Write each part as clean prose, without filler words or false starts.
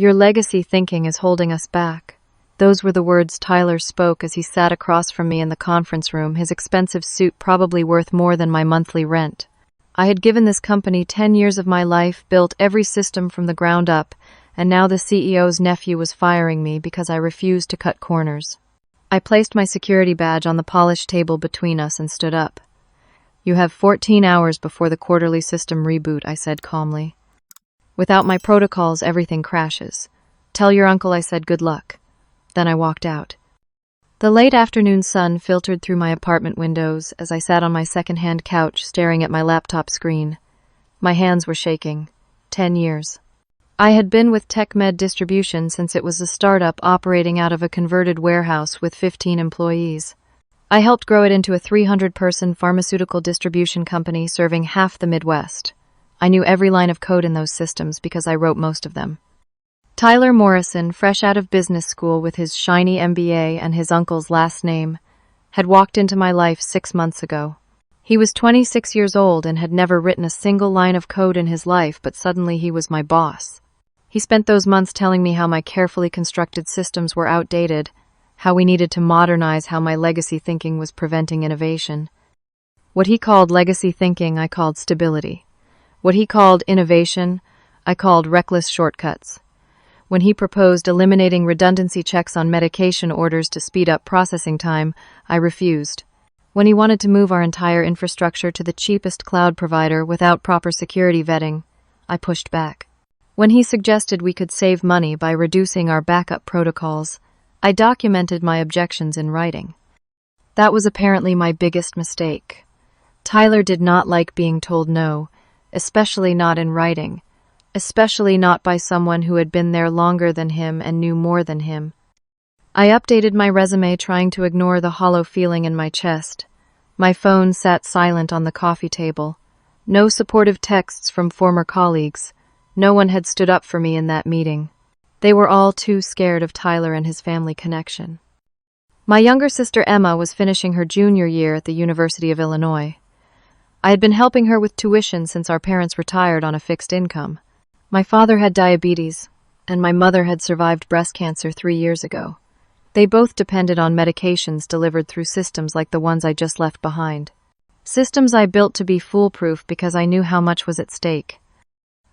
Your legacy thinking is holding us back. Those were the words Tyler spoke as he sat across from me in the conference room, his expensive suit probably worth more than my monthly rent. I had given this company 10 years of my life, built every system from the ground up, and now the CEO's nephew was firing me because I refused to cut corners. I placed my security badge on the polished table between us and stood up. You have 14 hours before the quarterly system reboot, I said calmly. Without my protocols, everything crashes. Tell your uncle I said good luck. Then I walked out. The late afternoon sun filtered through my apartment windows as I sat on my second-hand couch staring at my laptop screen. My hands were shaking. 10 years. I had been with TechMed Distribution since it was a startup operating out of a converted warehouse with 15 employees. I helped grow it into a 300-person pharmaceutical distribution company serving half the Midwest. I knew every line of code in those systems because I wrote most of them. Tyler Morrison, fresh out of business school with his shiny MBA and his uncle's last name, had walked into my life 6 months ago. He was 26 years old and had never written a single line of code in his life, but suddenly he was my boss. He spent those months telling me how my carefully constructed systems were outdated, how we needed to modernize, how my legacy thinking was preventing innovation. What he called legacy thinking, I called stability. What he called innovation, I called reckless shortcuts. When he proposed eliminating redundancy checks on medication orders to speed up processing time, I refused. When he wanted to move our entire infrastructure to the cheapest cloud provider without proper security vetting, I pushed back. When he suggested we could save money by reducing our backup protocols, I documented my objections in writing. That was apparently my biggest mistake. Tyler did not like being told no, especially not in writing. Especially not by someone who had been there longer than him and knew more than him. I updated my resume, trying to ignore the hollow feeling in my chest. My phone sat silent on the coffee table. No supportive texts from former colleagues. No one had stood up for me in that meeting. They were all too scared of Tyler and his family connection. My younger sister Emma was finishing her junior year at the University of Illinois. I had been helping her with tuition since our parents retired on a fixed income. My father had diabetes, and my mother had survived breast cancer 3 years ago. They both depended on medications delivered through systems like the ones I just left behind. Systems I built to be foolproof because I knew how much was at stake.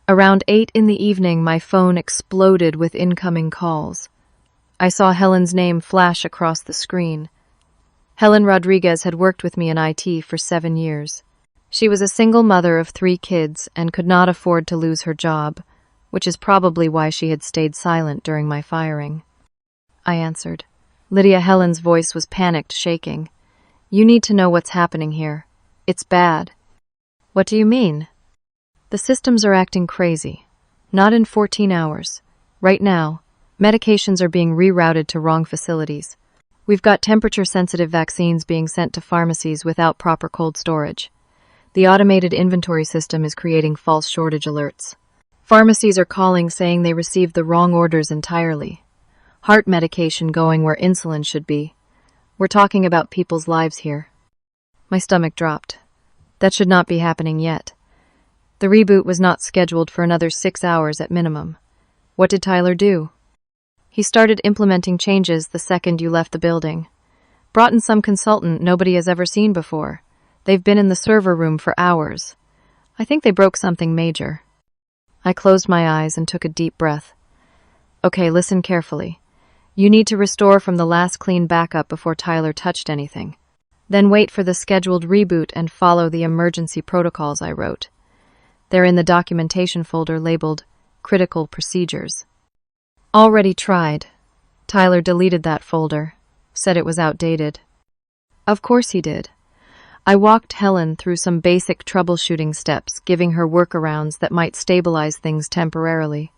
Around 8 in the evening, my phone exploded with incoming calls. I saw Helen's name flash across the screen. Helen Rodriguez had worked with me in IT for 7 years. She was a single mother of 3 kids and could not afford to lose her job, which is probably why she had stayed silent during my firing. I answered. Lydia Helen's voice was panicked, shaking. You need to know what's happening here. It's bad. What do you mean? The systems are acting crazy. Not in 14 hours. Right now, medications are being rerouted to wrong facilities. We've got temperature-sensitive vaccines being sent to pharmacies without proper cold storage. The automated inventory system is creating false shortage alerts. Pharmacies are calling saying they received the wrong orders entirely. Heart medication going where insulin should be. We're talking about people's lives here. My stomach dropped. That should not be happening yet. The reboot was not scheduled for another 6 hours at minimum. What did Tyler do? He started implementing changes the second you left the building. Brought in some consultant nobody has ever seen before. They've been in the server room for hours. I think they broke something major. I closed my eyes and took a deep breath. Okay, listen carefully. You need to restore from the last clean backup before Tyler touched anything. Then wait for the scheduled reboot and follow the emergency protocols I wrote. They're in the documentation folder labeled Critical Procedures. Already tried. Tyler deleted that folder, said it was outdated. Of course he did. I walked Helen through some basic troubleshooting steps, giving her workarounds that might stabilize things temporarily.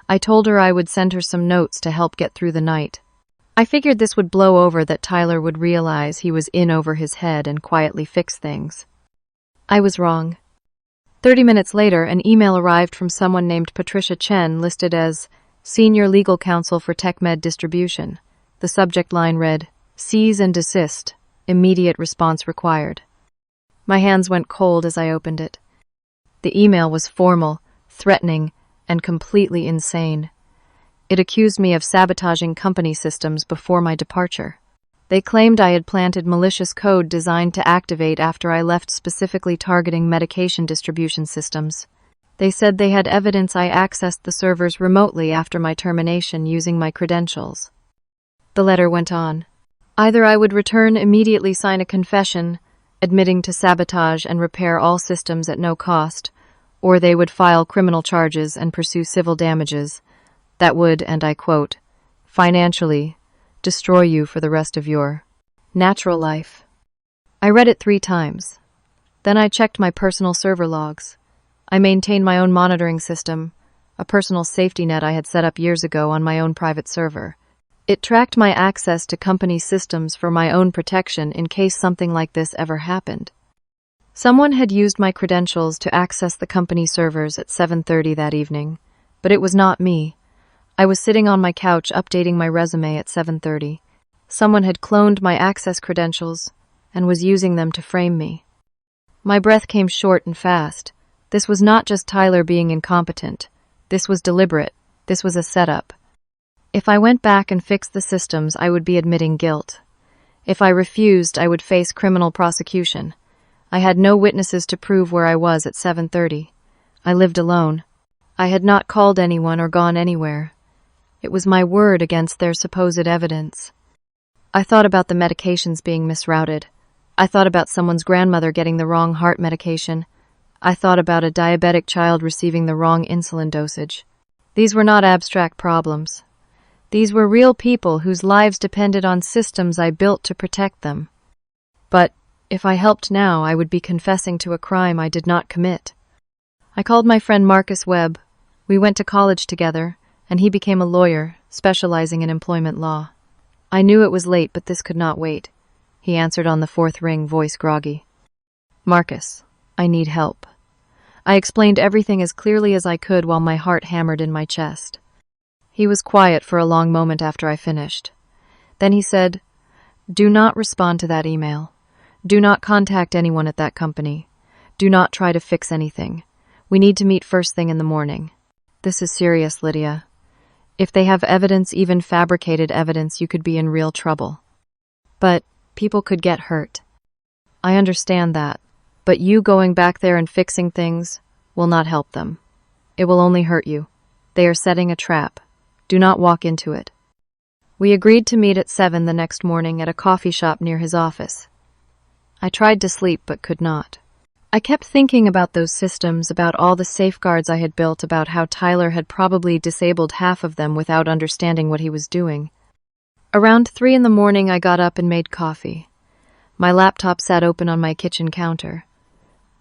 I told her I would send her some notes to help get through the night. I figured this would blow over, that Tyler would realize he was in over his head and quietly fix things. I was wrong. 30 minutes later, an email arrived from someone named Patricia Chen, listed as Senior Legal Counsel for TechMed Distribution. The subject line read, Cease and desist. Immediate response required. My hands went cold as I opened it. The email was formal, threatening, and completely insane. It accused me of sabotaging company systems before my departure. They claimed I had planted malicious code designed to activate after I left, specifically targeting medication distribution systems. They said they had evidence I accessed the servers remotely after my termination using my credentials. The letter went on. Either I would return immediately, sign a confession, admitting to sabotage and repair all systems at no cost, or they would file criminal charges and pursue civil damages that would, and I quote, financially destroy you for the rest of your natural life. I read it 3 times. Then I checked my personal server logs. I maintained my own monitoring system, a personal safety net I had set up years ago on my own private server. It tracked my access to company systems for my own protection in case something like this ever happened. Someone had used my credentials to access the company servers at 7:30 that evening, but it was not me. I was sitting on my couch updating my resume at 7:30. Someone had cloned my access credentials and was using them to frame me. My breath came short and fast. This was not just Tyler being incompetent. This was deliberate. This was a setup. If I went back and fixed the systems, I would be admitting guilt. If I refused, I would face criminal prosecution. I had no witnesses to prove where I was at 7:30. I lived alone. I had not called anyone or gone anywhere. It was my word against their supposed evidence. I thought about the medications being misrouted. I thought about someone's grandmother getting the wrong heart medication. I thought about a diabetic child receiving the wrong insulin dosage. These were not abstract problems. These were real people whose lives depended on systems I built to protect them. But if I helped now, I would be confessing to a crime I did not commit. I called my friend Marcus Webb. We went to college together, and he became a lawyer, specializing in employment law. I knew it was late, but this could not wait. He answered on the 4th ring, voice groggy. Marcus, I need help. I explained everything as clearly as I could while my heart hammered in my chest. He was quiet for a long moment after I finished. Then he said, do not respond to that email. Do not contact anyone at that company. Do not try to fix anything. We need to meet first thing in the morning. This is serious, Lydia. If they have evidence, even fabricated evidence, you could be in real trouble. But people could get hurt. I understand that, but you going back there and fixing things will not help them. It will only hurt you. They are setting a trap. Do not walk into it. We agreed to meet at 7 the next morning at a coffee shop near his office. I tried to sleep but could not. I kept thinking about those systems, about all the safeguards I had built, about how Tyler had probably disabled half of them without understanding what he was doing. Around 3 in the morning, I got up and made coffee. My laptop sat open on my kitchen counter.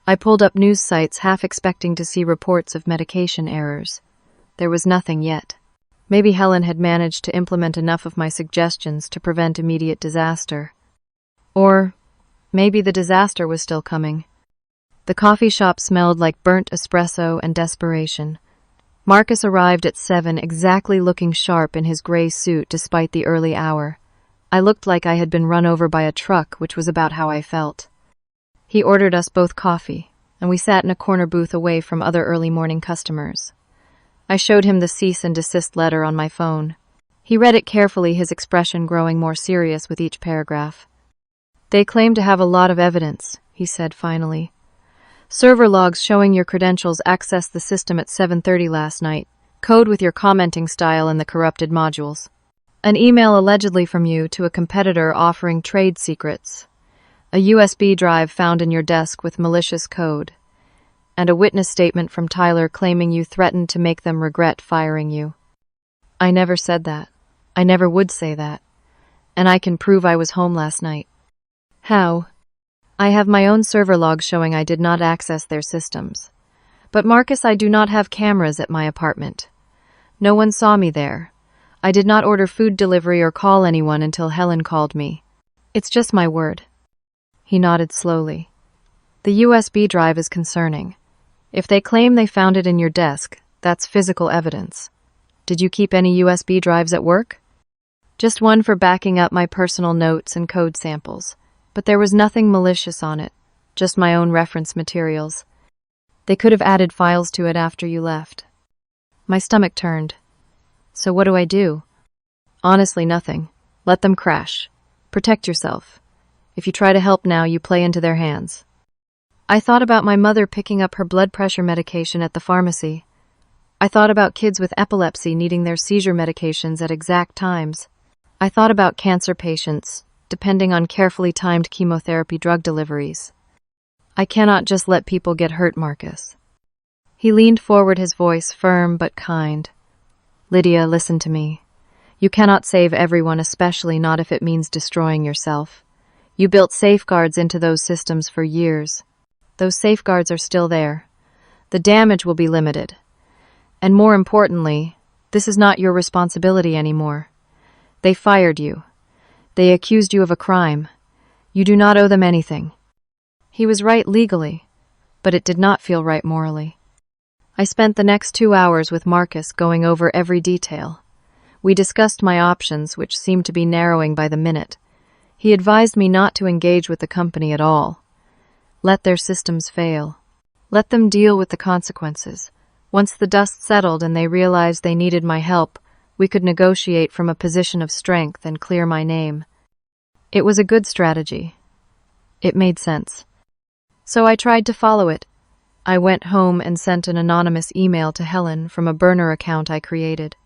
I pulled up news sites, half expecting to see reports of medication errors. There was nothing yet. Maybe Helen had managed to implement enough of my suggestions to prevent immediate disaster. Or maybe the disaster was still coming. The coffee shop smelled like burnt espresso and desperation. Marcus arrived at 7, exactly looking sharp in his gray suit despite the early hour. I looked like I had been run over by a truck, which was about how I felt. He ordered us both coffee, and we sat in a corner booth away from other early morning customers. I showed him the cease and desist letter on my phone. He read it carefully, his expression growing more serious with each paragraph. They claim to have a lot of evidence, he said finally. Server logs showing your credentials accessed the system at 7:30 last night. Code with your commenting style in the corrupted modules. An email allegedly from you to a competitor offering trade secrets. A USB drive found in your desk with malicious code. And a witness statement from Tyler claiming you threatened to make them regret firing you. I never said that. I never would say that. And I can prove I was home last night. How? I have my own server logs showing I did not access their systems. But Marcus, I do not have cameras at my apartment. No one saw me there. I did not order food delivery or call anyone until Helen called me. It's just my word. He nodded slowly. The USB drive is concerning. If they claim they found it in your desk, that's physical evidence. Did you keep any USB drives at work? Just one for backing up my personal notes and code samples. But there was nothing malicious on it, just my own reference materials. They could have added files to it after you left. My stomach turned. So what do I do? Honestly, nothing. Let them crash. Protect yourself. If you try to help now, you play into their hands. I thought about my mother picking up her blood pressure medication at the pharmacy. I thought about kids with epilepsy needing their seizure medications at exact times. I thought about cancer patients, depending on carefully timed chemotherapy drug deliveries. I cannot just let people get hurt, Marcus. He leaned forward, his voice firm but kind. Lydia, listen to me. You cannot save everyone, especially not if it means destroying yourself. You built safeguards into those systems for years. Those safeguards are still there. The damage will be limited. And more importantly, this is not your responsibility anymore. They fired you. They accused you of a crime. You do not owe them anything. He was right legally, but it did not feel right morally. I spent the next 2 hours with Marcus going over every detail. We discussed my options, which seemed to be narrowing by the minute. He advised me not to engage with the company at all. Let their systems fail. Let them deal with the consequences. Once the dust settled and they realized they needed my help, we could negotiate from a position of strength and clear my name. It was a good strategy. It made sense. So I tried to follow it. I went home and sent an anonymous email to Helen from a burner account I created.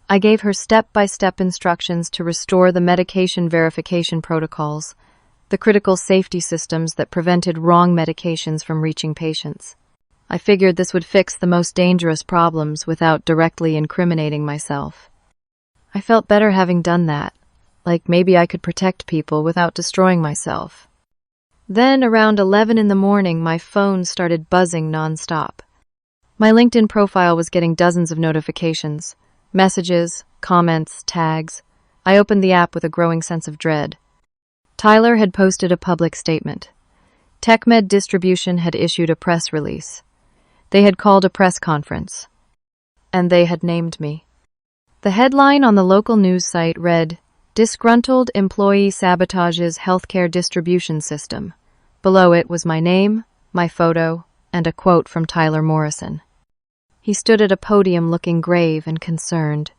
I gave her step-by-step instructions to restore the medication verification protocols, the critical safety systems that prevented wrong medications from reaching patients. I figured this would fix the most dangerous problems without directly incriminating myself. I felt better having done that, like maybe I could protect people without destroying myself. Then, around 11 in the morning, my phone started buzzing nonstop. My LinkedIn profile was getting dozens of notifications, messages, comments, tags. I opened the app with a growing sense of dread. Tyler had posted a public statement. TechMed Distribution had issued a press release. They had called a press conference. And they had named me. The headline on the local news site read, "Disgruntled employee sabotages healthcare distribution system." Below it was my name, my photo, and a quote from Tyler Morrison. He stood at a podium looking grave and concerned,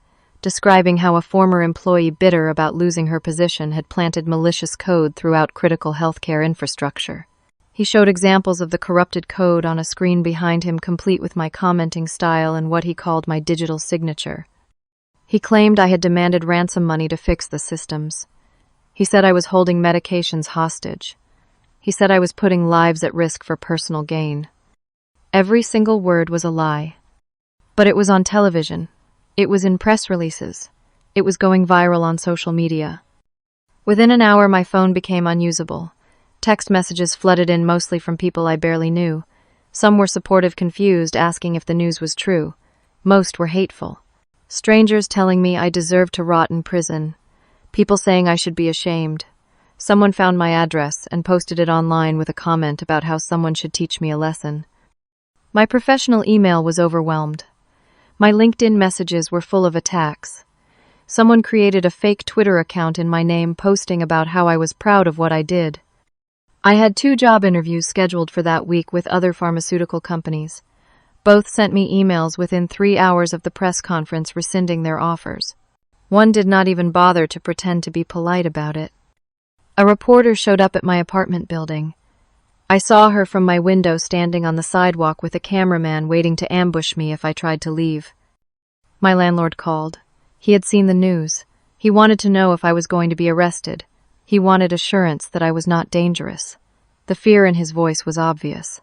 describing how a former employee bitter about losing her position had planted malicious code throughout critical healthcare infrastructure. He showed examples of the corrupted code on a screen behind him, complete with my commenting style and what he called my digital signature. He claimed I had demanded ransom money to fix the systems. He said I was holding medications hostage. He said I was putting lives at risk for personal gain. Every single word was a lie. But it was on television. It was in press releases. It was going viral on social media. Within an hour, my phone became unusable. Text messages flooded in, mostly from people I barely knew. Some were supportive, confused, asking if the news was true. Most were hateful. Strangers telling me I deserved to rot in prison. People saying I should be ashamed. Someone found my address and posted it online with a comment about how someone should teach me a lesson. My professional email was overwhelmed. My LinkedIn messages were full of attacks. Someone created a fake Twitter account in my name, posting about how I was proud of what I did. I had 2 job interviews scheduled for that week with other pharmaceutical companies. Both sent me emails within 3 hours of the press conference rescinding their offers. One did not even bother to pretend to be polite about it. A reporter showed up at my apartment building. I saw her from my window standing on the sidewalk with a cameraman waiting to ambush me if I tried to leave. My landlord called. He had seen the news. He wanted to know if I was going to be arrested. He wanted assurance that I was not dangerous. The fear in his voice was obvious.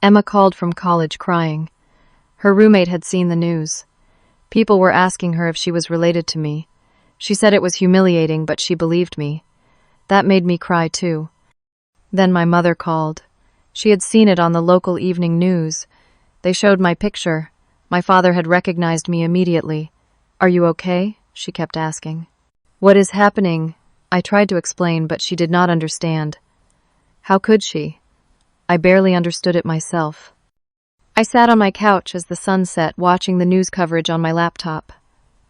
Emma called from college crying. Her roommate had seen the news. People were asking her if she was related to me. She said it was humiliating, but she believed me. That made me cry too. Then my mother called. She had seen it on the local evening news. They showed my picture. My father had recognized me immediately. "Are you okay?" she kept asking. "What is happening?" I tried to explain, but she did not understand. How could she? I barely understood it myself. I sat on my couch as the sun set, watching the news coverage on my laptop.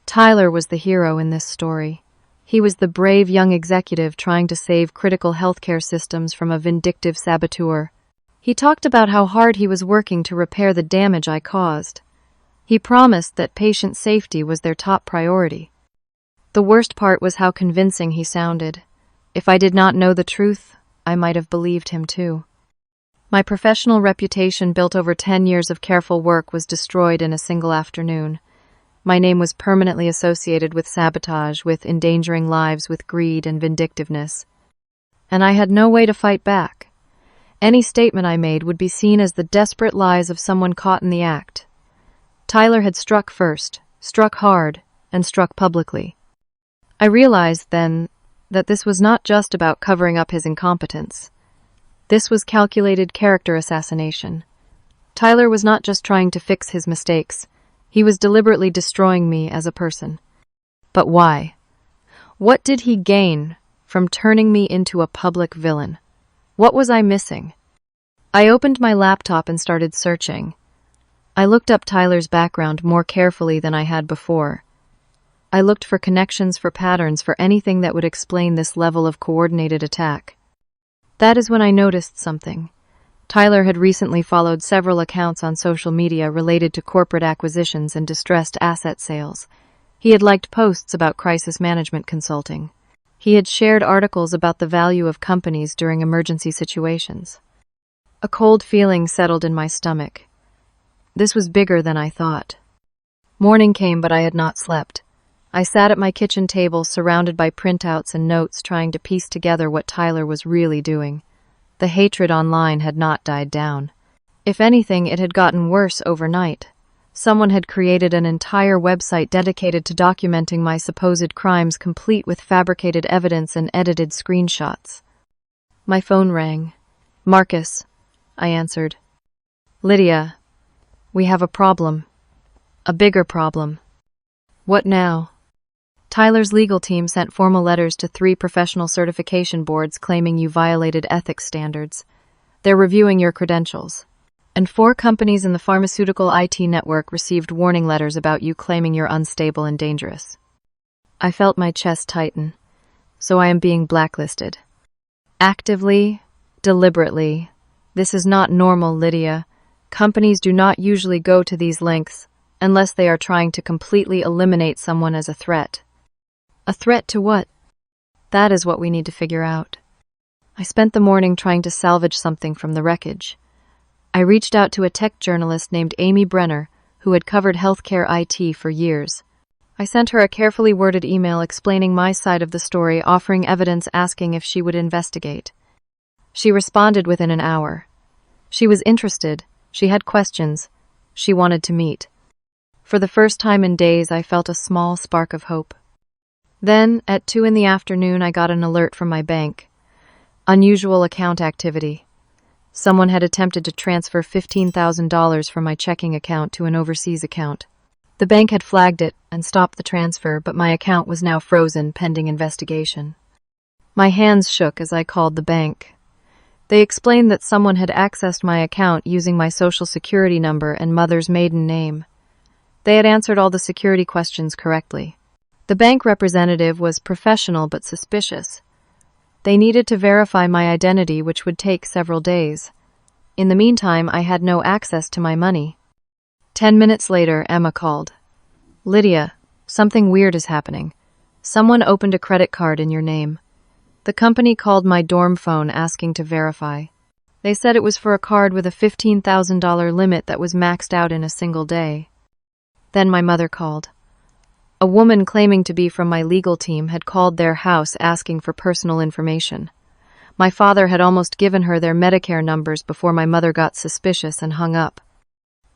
Tyler was the hero in this story. He was the brave young executive trying to save critical healthcare systems from a vindictive saboteur. He talked about how hard he was working to repair the damage I caused. He promised that patient safety was their top priority. The worst part was how convincing he sounded. If I did not know the truth, I might have believed him too. My professional reputation, built over 10 years of careful work, was destroyed in a single afternoon. My name was permanently associated with sabotage, with endangering lives, with greed and vindictiveness. And I had no way to fight back. Any statement I made would be seen as the desperate lies of someone caught in the act. Tyler had struck first, struck hard, and struck publicly. I realized then that this was not just about covering up his incompetence. This was calculated character assassination. Tyler was not just trying to fix his mistakes. He was deliberately destroying me as a person. But why? What did he gain from turning me into a public villain? What was I missing? I opened my laptop and started searching. I looked up Tyler's background more carefully than I had before. I looked for connections, for patterns, for anything that would explain this level of coordinated attack. That is when I noticed something. Tyler had recently followed several accounts on social media related to corporate acquisitions and distressed asset sales. He had liked posts about crisis management consulting. He had shared articles about the value of companies during emergency situations. A cold feeling settled in my stomach. This was bigger than I thought. Morning came, but I had not slept. I sat at my kitchen table, surrounded by printouts and notes, trying to piece together what Tyler was really doing. The hatred online had not died down. If anything, it had gotten worse overnight. Someone had created an entire website dedicated to documenting my supposed crimes, complete with fabricated evidence and edited screenshots. My phone rang. "Marcus," I answered. "Lydia, we have a problem. A bigger problem." "What now?" "Tyler's legal team sent formal letters to 3 professional certification boards claiming you violated ethics standards. They're reviewing your credentials. And 4 companies in the pharmaceutical IT network received warning letters about you, claiming you're unstable and dangerous." I felt my chest tighten. So I am being blacklisted. Actively, deliberately. This is not normal, Lydia. Companies do not usually go to these lengths unless they are trying to completely eliminate someone as a threat. A threat to what? That is what we need to figure out. I spent the morning trying to salvage something from the wreckage. I reached out to a tech journalist named Amy Brenner, who had covered healthcare IT for years. I sent her a carefully worded email explaining my side of the story, offering evidence, asking if she would investigate. She responded within an hour. She was interested. She had questions. She wanted to meet. For the first time in days, I felt a small spark of hope. Then, at 2 in the afternoon, I got an alert from my bank. Unusual account activity. Someone had attempted to transfer $15,000 from my checking account to an overseas account. The bank had flagged it and stopped the transfer, but my account was now frozen pending investigation. My hands shook as I called the bank. They explained that someone had accessed my account using my social security number and mother's maiden name. They had answered all the security questions correctly. The bank representative was professional but suspicious. They needed to verify my identity, which would take several days. In the meantime, I had no access to my money. 10 minutes later, Emma called. "Lydia, something weird is happening. Someone opened a credit card in your name. The company called my dorm phone asking to verify. They said it was for a card with a $15,000 limit that was maxed out in a single day." Then my mother called. A woman claiming to be from my legal team had called their house asking for personal information. My father had almost given her their Medicare numbers before my mother got suspicious and hung up.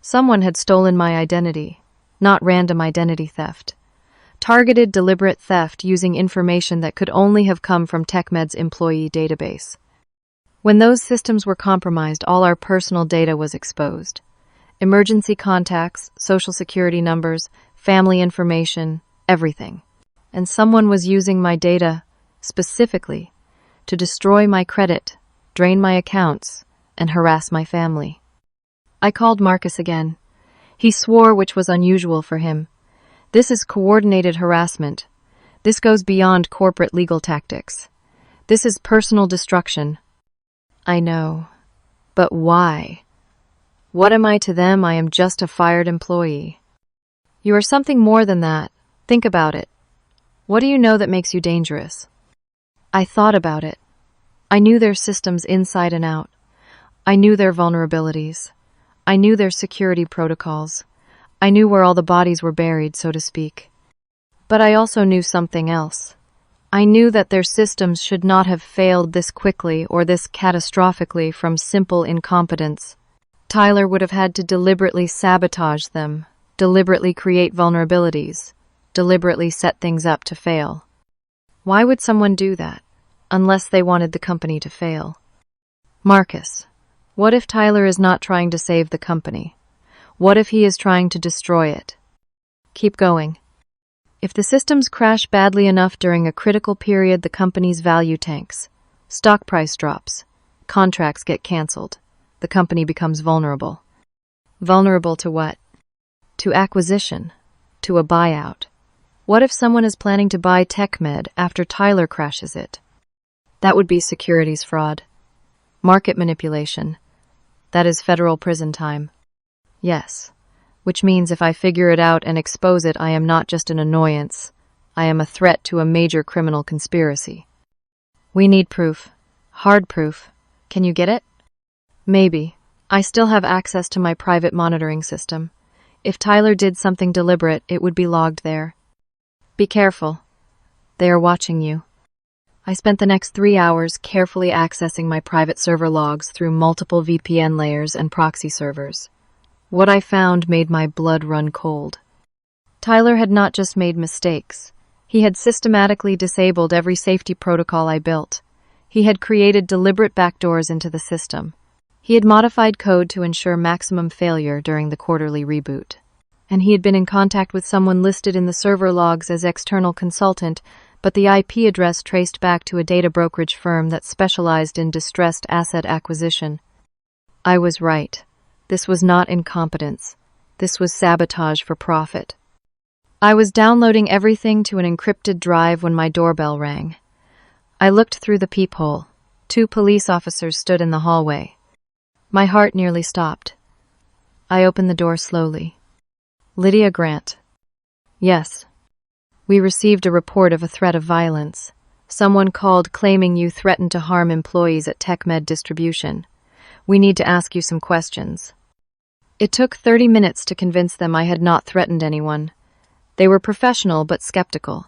Someone had stolen my identity, not random identity theft. Targeted, deliberate theft using information that could only have come from TechMed's employee database. When those systems were compromised, all our personal data was exposed. Emergency contacts, social security numbers, family information, everything. And someone was using my data, specifically, to destroy my credit, drain my accounts, and harass my family. I called Marcus again. He swore, which was unusual for him. "This is coordinated harassment. This goes beyond corporate legal tactics. This is personal destruction." "I know. But why? What am I to them? I am just a fired employee." You are something more than that. Think about it. What do you know that makes you dangerous? I thought about it. I knew their systems inside and out. I knew their vulnerabilities. I knew their security protocols. I knew where all the bodies were buried, so to speak. But I also knew something else. I knew that their systems should not have failed this quickly or this catastrophically from simple incompetence. Tyler would have had to deliberately sabotage them, deliberately create vulnerabilities, deliberately set things up to fail. Why would someone do that, unless they wanted the company to fail? Marcus, what if Tyler is not trying to save the company? What if he is trying to destroy it? Keep going. If the systems crash badly enough during a critical period, the company's value tanks. Stock price drops. Contracts get canceled. The company becomes vulnerable. Vulnerable to what? To acquisition. To a buyout. What if someone is planning to buy TechMed after Tyler crashes it? That would be securities fraud. Market manipulation. That is federal prison time. Yes. Which means if I figure it out and expose it, I am not just an annoyance. I am a threat to a major criminal conspiracy. We need proof. Hard proof. Can you get it? Maybe. I still have access to my private monitoring system. If Tyler did something deliberate, it would be logged there. Be careful. They are watching you. I spent the next 3 hours carefully accessing my private server logs through multiple VPN layers and proxy servers. What I found made my blood run cold. Tyler had not just made mistakes. He had systematically disabled every safety protocol I built. He had created deliberate backdoors into the system. He had modified code to ensure maximum failure during the quarterly reboot. And he had been in contact with someone listed in the server logs as external consultant, but the IP address traced back to a data brokerage firm that specialized in distressed asset acquisition. I was right. This was not incompetence. This was sabotage for profit. I was downloading everything to an encrypted drive when my doorbell rang. I looked through the peephole. 2 police officers stood in the hallway. My heart nearly stopped. I opened the door slowly. Lydia Grant. Yes. We received a report of a threat of violence. Someone called claiming you threatened to harm employees at TechMed Distribution. We need to ask you some questions. It took 30 minutes to convince them I had not threatened anyone. They were professional but skeptical.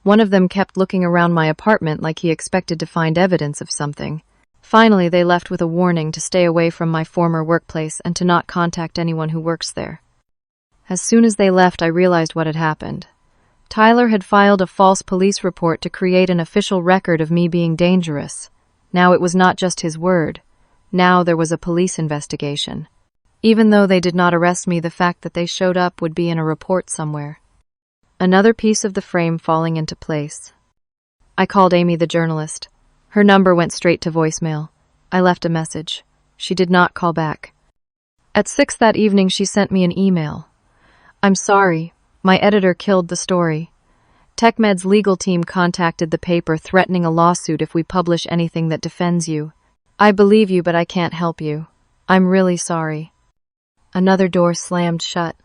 One of them kept looking around my apartment like he expected to find evidence of something. Finally, they left with a warning to stay away from my former workplace and to not contact anyone who works there. As soon as they left, I realized what had happened. Tyler had filed a false police report to create an official record of me being dangerous. Now it was not just his word. Now there was a police investigation. Even though they did not arrest me, the fact that they showed up would be in a report somewhere. Another piece of the frame falling into place. I called Amy, the journalist. Her number went straight to voicemail. I left a message. She did not call back. At 6 that evening, she sent me an email. I'm sorry. My editor killed the story. TechMed's legal team contacted the paper threatening a lawsuit if we publish anything that defends you. I believe you, but I can't help you. I'm really sorry. Another door slammed shut.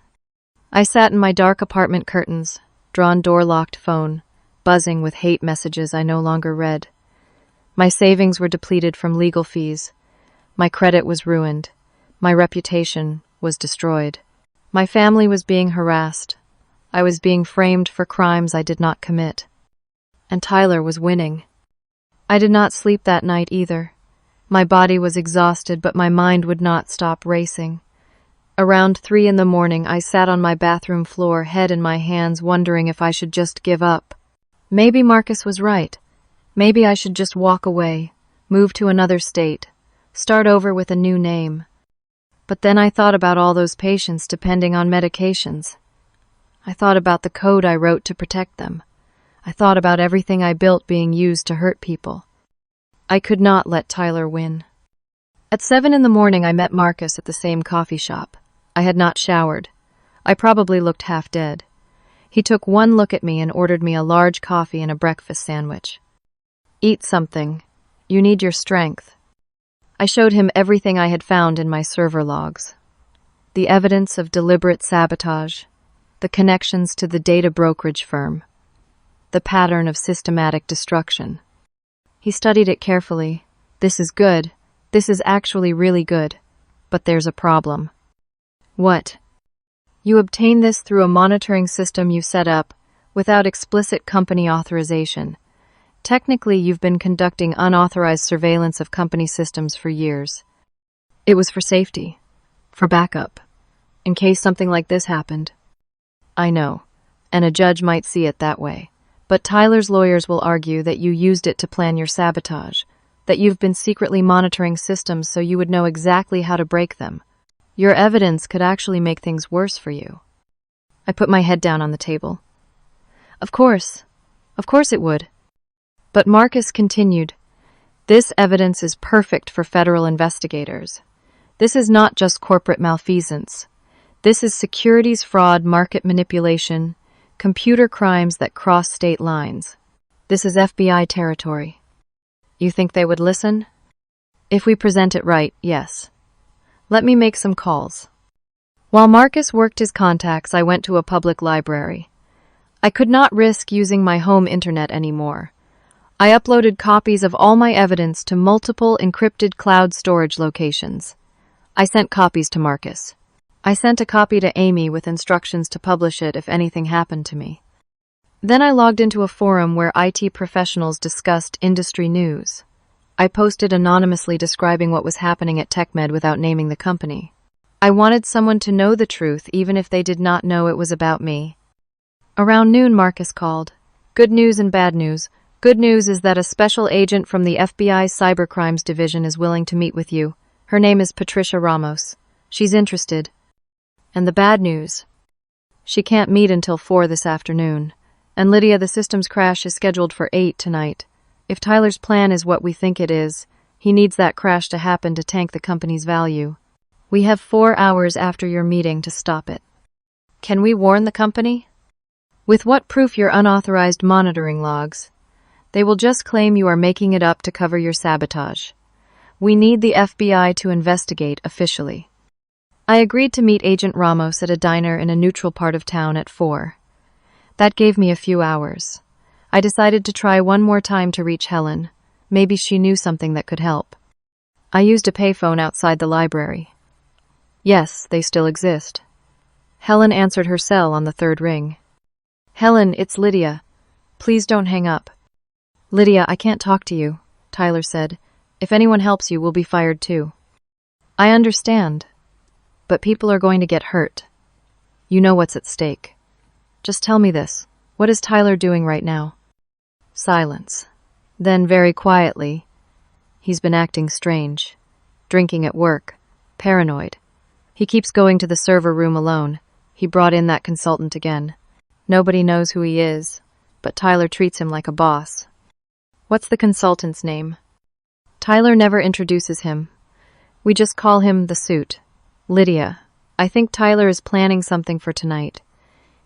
I sat in my dark apartment curtains, drawn door-locked phone, buzzing with hate messages I no longer read. My savings were depleted from legal fees. My credit was ruined. My reputation was destroyed. My family was being harassed. I was being framed for crimes I did not commit. And Tyler was winning. I did not sleep that night either. My body was exhausted, but my mind would not stop racing. Around 3 in the morning, I sat on my bathroom floor, head in my hands, wondering if I should just give up. Maybe Marcus was right. Maybe I should just walk away, move to another state, start over with a new name. But then I thought about all those patients depending on medications. I thought about the code I wrote to protect them. I thought about everything I built being used to hurt people. I could not let Tyler win. At 7 in the morning, I met Marcus at the same coffee shop. I had not showered. I probably looked half dead. He took one look at me and ordered me a large coffee and a breakfast sandwich. Eat something. You need your strength. I showed him everything I had found in my server logs. The evidence of deliberate sabotage, the connections to the data brokerage firm, the pattern of systematic destruction. He studied it carefully. This is good. This is actually really good. But there's a problem. What? You obtain this through a monitoring system you set up without explicit company authorization. Technically, you've been conducting unauthorized surveillance of company systems for years. It was for safety, for backup, in case something like this happened. I know, and a judge might see it that way. But Tyler's lawyers will argue that you used it to plan your sabotage, that you've been secretly monitoring systems so you would know exactly how to break them. Your evidence could actually make things worse for you. I put my head down on the table. Of course it would. But Marcus continued, this evidence is perfect for federal investigators. This is not just corporate malfeasance. This is securities fraud, market manipulation, computer crimes that cross state lines. This is FBI territory. You think they would listen? If we present it right, yes. Let me make some calls. While Marcus worked his contacts, I went to a public library. I could not risk using my home internet anymore. I uploaded copies of all my evidence to multiple encrypted cloud storage locations. I sent copies to Marcus. I sent a copy to Amy with instructions to publish it if anything happened to me. Then I logged into a forum where IT professionals discussed industry news. I posted anonymously describing what was happening at TechMed without naming the company. I wanted someone to know the truth even if they did not know it was about me. Around noon, Marcus called. Good news and bad news. Good news is that a special agent from the FBI's Cybercrimes Division is willing to meet with you. Her name is Patricia Ramos. She's interested. And the bad news? She can't meet until 4 this afternoon. And Lydia, the systems crash is scheduled for 8 tonight. If Tyler's plan is what we think it is, he needs that crash to happen to tank the company's value. We have 4 hours after your meeting to stop it. Can we warn the company? With what proof? Your unauthorized monitoring logs. They will just claim you are making it up to cover your sabotage. We need the FBI to investigate officially. I agreed to meet Agent Ramos at a diner in a neutral part of town at 4. That gave me a few hours. I decided to try one more time to reach Helen. Maybe she knew something that could help. I used a payphone outside the library. Yes, they still exist. Helen answered her cell on the 3rd ring. Helen, it's Lydia. Please don't hang up. Lydia, I can't talk to you, Tyler said. If anyone helps you, we'll be fired too. I understand. But people are going to get hurt. You know what's at stake. Just tell me this. What is Tyler doing right now? Silence. Then, very quietly, he's been acting strange. Drinking at work. Paranoid. He keeps going to the server room alone. He brought in that consultant again. Nobody knows who he is, but Tyler treats him like a boss. What's the consultant's name? Tyler never introduces him. We just call him the suit. Lydia. I think Tyler is planning something for tonight.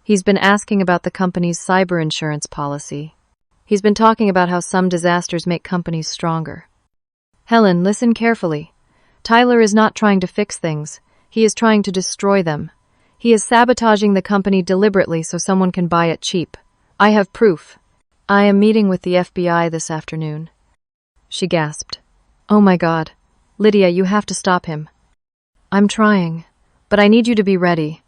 He's been asking about the company's cyber insurance policy. He's been talking about how some disasters make companies stronger. Helen, listen carefully. Tyler is not trying to fix things. He is trying to destroy them. He is sabotaging the company deliberately so someone can buy it cheap. I have proof. I am meeting with the FBI this afternoon. She gasped. Oh my God. Lydia, you have to stop him. I'm trying, but I need you to be ready.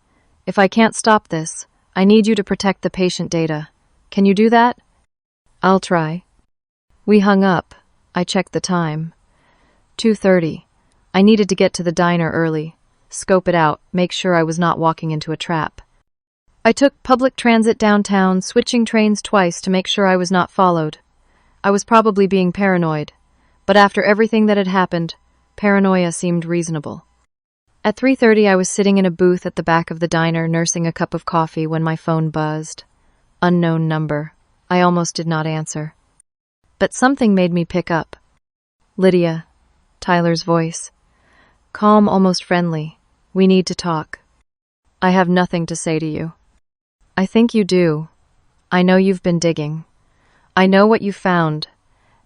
If I can't stop this, I need you to protect the patient data. Can you do that? I'll try. We hung up. I checked the time. 2:30. I needed to get to the diner early, scope it out, make sure I was not walking into a trap. I took public transit downtown, switching trains twice to make sure I was not followed. I was probably being paranoid, but after everything that had happened, paranoia seemed reasonable. At 3:30, I was sitting in a booth at the back of the diner, nursing a cup of coffee when my phone buzzed. Unknown number. I almost did not answer. But something made me pick up. Lydia. Tyler's voice. Calm, almost friendly. We need to talk. I have nothing to say to you. I think you do. I know you've been digging. I know what you found,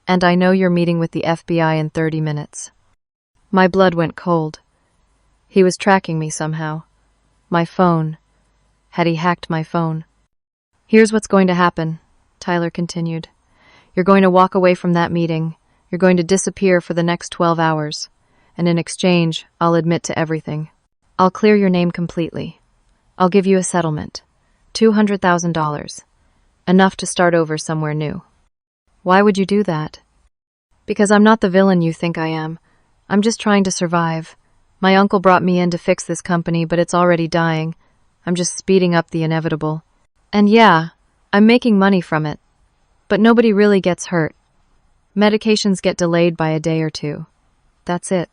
and I know you're meeting with the FBI in 30 minutes. My blood went cold. He was tracking me somehow. My phone. had he hacked my phone. Here's what's going to happen, Tyler continued. You're going to walk away from that meeting. You're going to disappear for the next 12 hours. And in exchange, I'll admit to everything. I'll clear your name completely. I'll give you a settlement. $200,000. Enough to start over somewhere new. Why would you do that? Because I'm not the villain you think I am. I'm just trying to survive. My uncle brought me in to fix this company, but it's already dying. I'm just speeding up the inevitable. And yeah, I'm making money from it. But nobody really gets hurt. Medications get delayed by a day or two. That's it.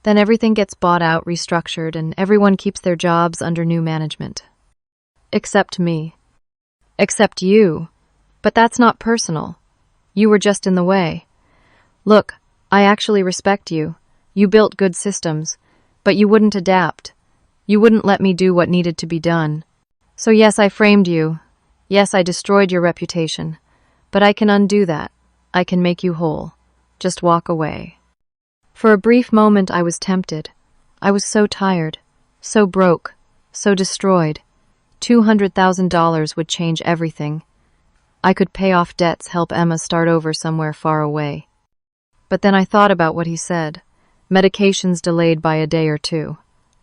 Then everything gets bought out, restructured, and everyone keeps their jobs under new management. Except me. Except you. But that's not personal. You were just in the way. Look, I actually respect you. You built good systems, but you wouldn't adapt. You wouldn't let me do what needed to be done. So yes, I framed you. Yes, I destroyed your reputation. But I can undo that. I can make you whole. Just walk away. For a brief moment, I was tempted. I was so tired, so broke, so destroyed. $200,000 would change everything. I could pay off debts, help Emma start over somewhere far away. But then I thought about what he said. Medications delayed by a day or two.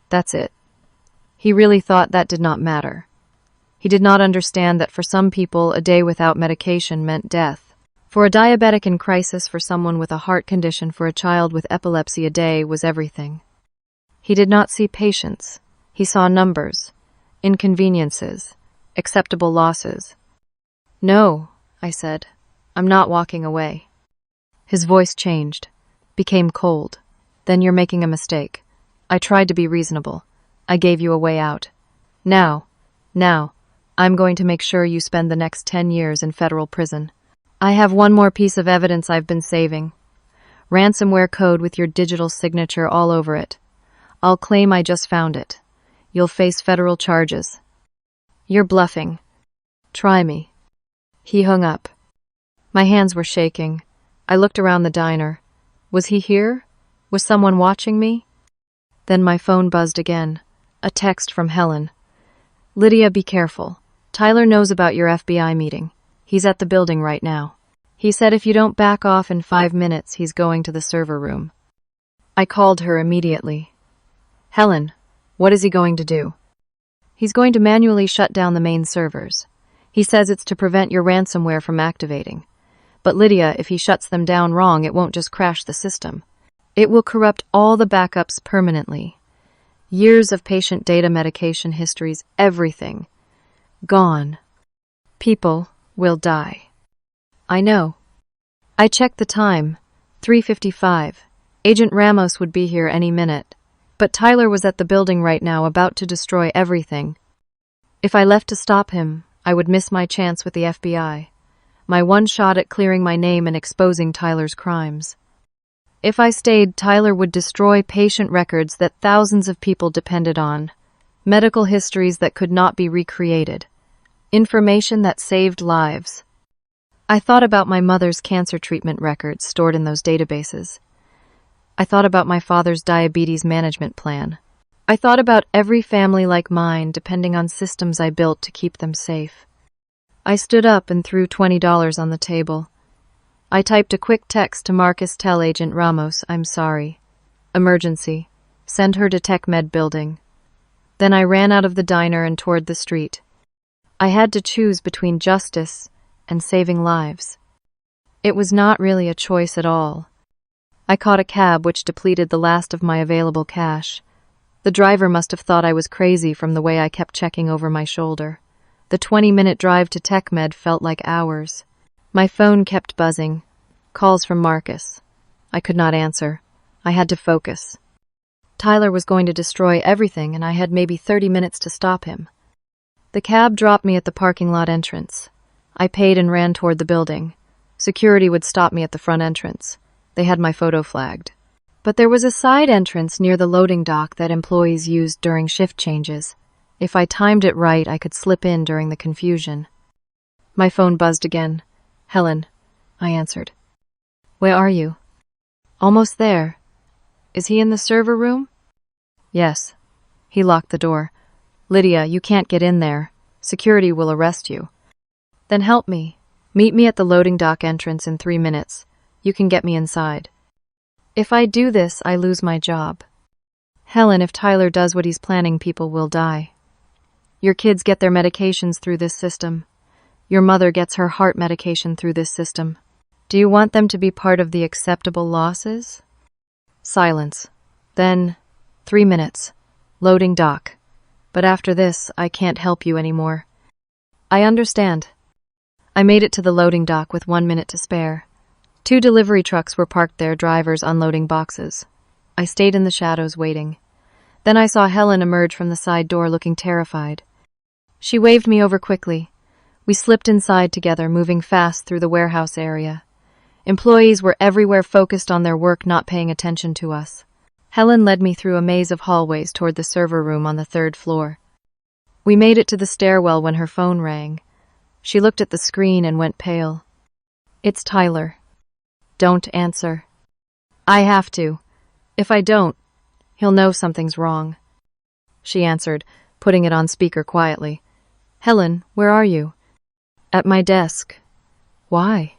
That's it. He really thought that did not matter. He did not understand that for some people, a day without medication meant death. For a diabetic in crisis, for someone with a heart condition, for a child with epilepsy, a day was everything. He did not see patients. He saw numbers, inconveniences, acceptable losses. No, I said. I'm not walking away. His voice changed, became cold. Then you're making a mistake. I tried to be reasonable. I gave you a way out. Now, I'm going to make sure you spend the next 10 years in federal prison. I have one more piece of evidence I've been saving. Ransomware code with your digital signature all over it. I'll claim I just found it. You'll face federal charges. You're bluffing. Try me. He hung up. My hands were shaking. I looked around the diner. Was he here? Was someone watching me? Then my phone buzzed again. A text from Helen. Lydia, be careful. Tyler knows about your FBI meeting. He's at the building right now. He said if you don't back off in 5 minutes, he's going to the server room. I called her immediately. Helen, what is he going to do? He's going to manually shut down the main servers. He says it's to prevent your ransomware from activating. But Lydia, if he shuts them down wrong, it won't just crash the system. It will corrupt all the backups permanently. Years of patient data, medication histories, everything. Gone. People will die. I know. I checked the time. 3:55. Agent Ramos would be here any minute. But Tyler was at the building right now, about to destroy everything. If I left to stop him, I would miss my chance with the FBI. My one shot at clearing my name and exposing Tyler's crimes. If I stayed, Tyler would destroy patient records that thousands of people depended on, medical histories that could not be recreated, information that saved lives. I thought about my mother's cancer treatment records stored in those databases. I thought about my father's diabetes management plan. I thought about every family like mine depending on systems I built to keep them safe. I stood up and threw $20 on the table. I typed a quick text to Marcus, tell Agent Ramos, I'm sorry. Emergency. Send her to TechMed building. Then I ran out of the diner and toward the street. I had to choose between justice and saving lives. It was not really a choice at all. I caught a cab which depleted the last of my available cash. The driver must have thought I was crazy from the way I kept checking over my shoulder. The 20-minute drive to TechMed felt like hours. My phone kept buzzing. Calls from Marcus. I could not answer. I had to focus. Tyler was going to destroy everything, and I had maybe 30 minutes to stop him. The cab dropped me at the parking lot entrance. I paid and ran toward the building. Security would stop me at the front entrance. They had my photo flagged. But there was a side entrance near the loading dock that employees used during shift changes. If I timed it right, I could slip in during the confusion. My phone buzzed again. Helen, I answered. Where are you? Almost there. Is he in the server room? Yes. He locked the door. Lydia, you can't get in there. Security will arrest you. Then help me. Meet me at the loading dock entrance in 3 minutes. You can get me inside. If I do this, I lose my job. Helen, if Tyler does what he's planning, people will die. Your kids get their medications through this system. Your mother gets her heart medication through this system. Do you want them to be part of the acceptable losses? Silence. Then, 3 minutes. Loading dock. But after this, I can't help you anymore. I understand. I made it to the loading dock with 1 minute to spare. 2 delivery trucks were parked there, drivers unloading boxes. I stayed in the shadows waiting. Then I saw Helen emerge from the side door looking terrified. She waved me over quickly. We slipped inside together, moving fast through the warehouse area. Employees were everywhere, focused on their work, not paying attention to us. Helen led me through a maze of hallways toward the server room on the 3rd floor. We made it to the stairwell when her phone rang. She looked at the screen and went pale. It's Tyler. Don't answer. I have to. If I don't, he'll know something's wrong. She answered, putting it on speaker quietly. Helen, where are you? At my desk. Why?